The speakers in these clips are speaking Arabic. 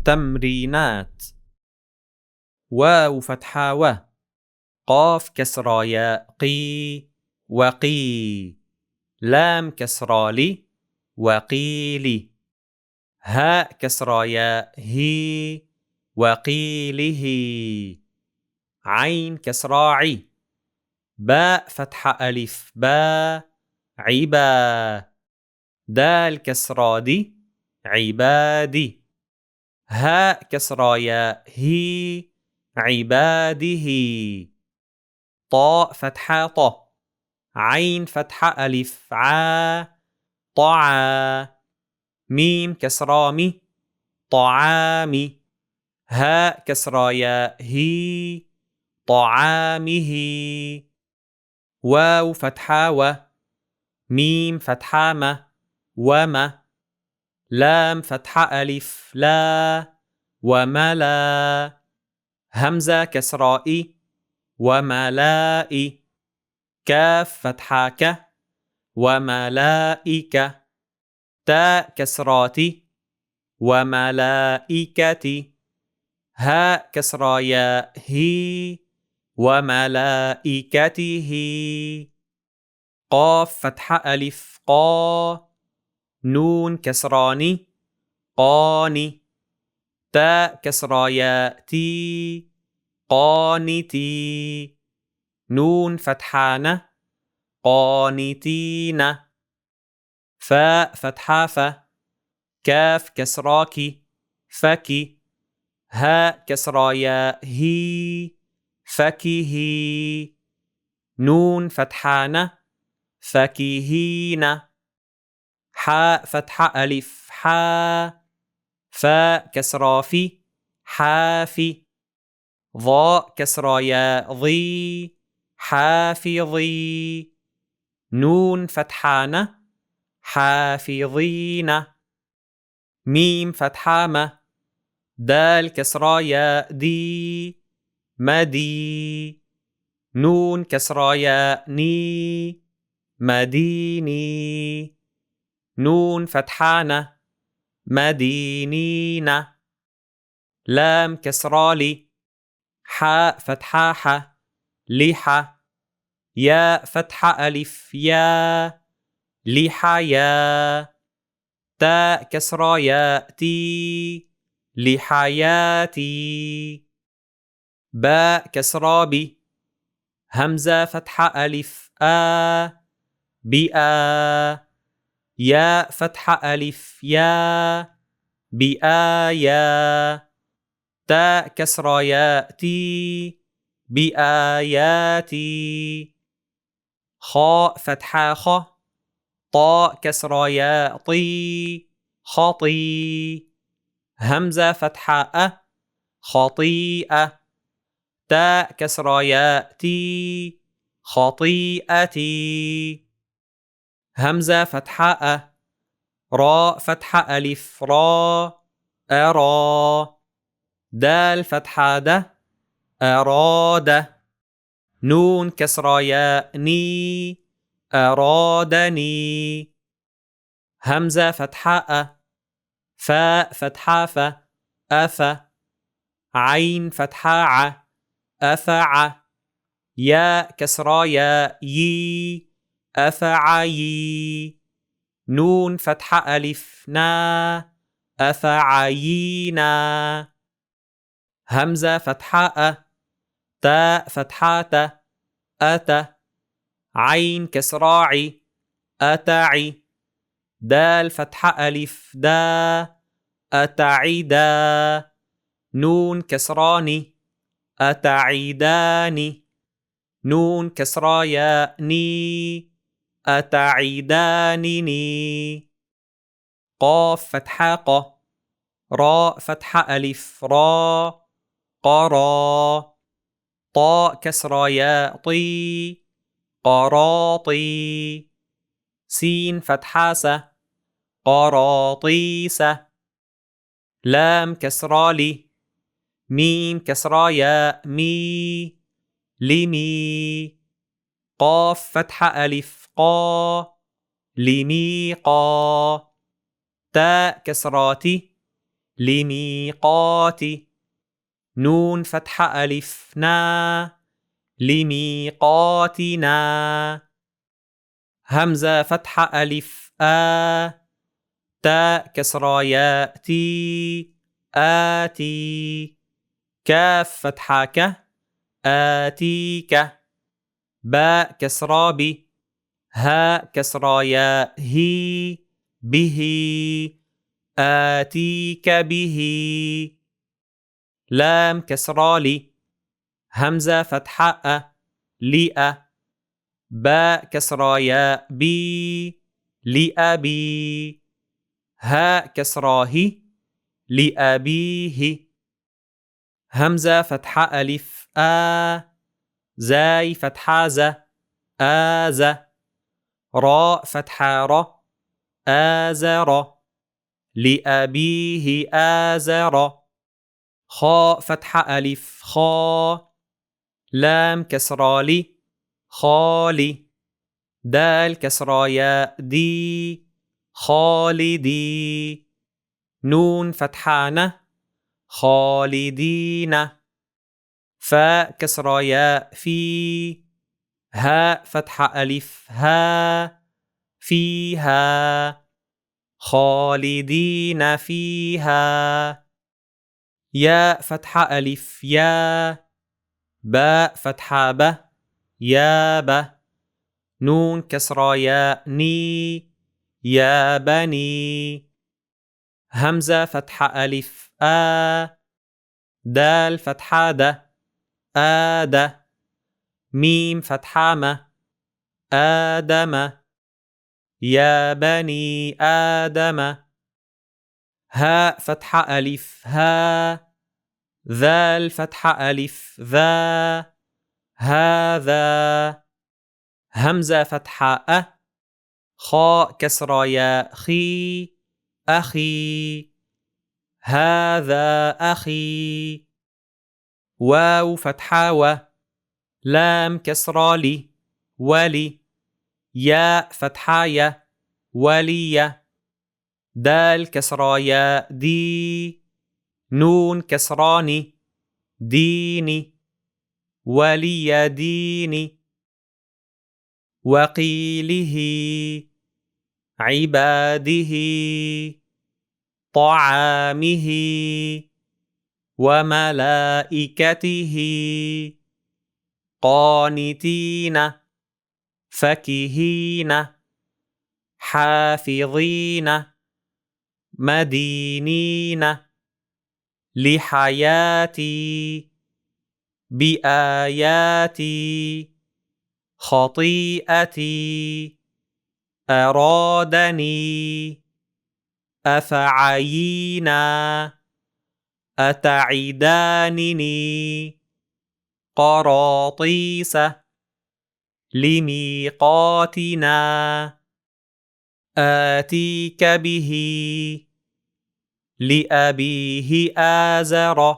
تمرينات. واو فتحة و، قاف كسرى ياء قي وقي، لام كسرى لي وقيلي، هاء كسرى ياء هي وقيله، عين كسرى عي، باء فتحة ألف با عبا، دال كسرى دي عبادي، هاء كسرى ياء هي عباده، طاء فتحة ط، عين فتحة ألف عا طعا، ميم كسرى مي طعامي، هاء كسرى ياء هي طعامه، واو فتحة و، ميم فتحة ما وما، لام فتحة ألف لا وملا، همزة كسرى إي وملائي، كاف فتحة ك وملائكة، تاء كسراتي وملائكتي، هاء كسرى ياء هي وملائكته، قاف فتحة ألف قا، نون كسراني قاني، تاء كسرى ياء تي قانتي، نون فتحان قانتين، فاء فتحة ف، كاف كسراكي فكي، هاء كسرى ياء هي فكه، نون فتحان فكهين، حاء فتحة ألف حا، فاء كسرى في حافي، ضاء كسرى ياء ضي حافظي، نون فتحان حافظين، ميم فتحة ما، دال كسرى ياء دي مدي، نون كسرى ياء ني مديني، نون فتحان مدينين، لام كسرى لي، حاء فتحة ح لحى، ياء فتحة ألف يا لحيا، تاء كسرى ياء تي لحياتي، باء كسرى بي، همزة فتحة ألف بآ، ياء فتحة ألف يا بآيا، تاء كسرى ياء تي بآياتي، خاء فتحة خ، طاء كسرى ياء طي خطي، همزة فتحة خطيئة، تاء كسرى ياء تي خطيئتي، همزة فتحة راء فتحة ألف را أرى، دال فتحة د أراد، نون كسرى ياء ني أرادني، همزة فتحة فاء فتحة ف أف، عين فتحة ع أفع، ياء كسرى ياء يي أفعي، نون فتحة ألف نا أفعينا، همزة فتحة تاء فتحة أتى، عين كسرى عي أتعي، دال فتحة ألف دا أتعدا، نون كسراني أتعيداني، نون كسرى ياء ني أتعيدانني، قاف فتحة ق، راء فتحة ألف را قرا، طاء كسرى ياء طي قراطي، سين فتحة س قراطيس، لام كسرى لي، ميم كسرى ياء مي لمي، قاف فتحة ألف قا لميقا، تاء كسراتي لميقات نون فتح ألف نا لميقاتنا همزة فتح ألف تاء كسرى يأتي آتي كاف فتحة آتيك باء كسرى هاء كسرى ياء هي به آتيك به لام كسرى همزة فتحة لئ باء كسرى ياء بي لأبي هاء كسرى لأبيه همزة فتحة ألف زاي فتحة آز راء فتحة آزر لأبيه آزر خاء فتحة ألف خا لام كسرى خالي دال كسرى ياء دي خالدي نون فتحة خالدين فاء كسرى ياء في هاء فتحة ألف ها فيها خالدين فيها ياء فتحة ألف يا باء فتحة يا نون كسرى ياء ني يا بني همزة فتحة ألف دال فتحة آد ميم فتحة آدم يا بني آدم هاء فتحة ألف ها ذال فتحة ألف ذا هذا همزة فتحة خاء كسرى ياء خي أخي هذا أخي واو فتحة لام كسرى ولي ياء فتحة ولي دال كسرى ياء دي نون كسراني ديني ولي ديني وقيله عباده طعامه وملائكته قانتين فكهين حافظين مدينين لحياتي بآياتي خطيئتي أرادني أفعينا أتعدانني قراطيس لميقاتنا آتيك به لأبيه آزر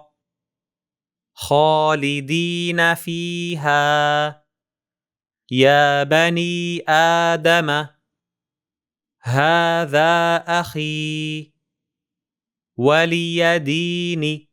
خالدين فيها يا بني آدم هذا أخي ولي ديني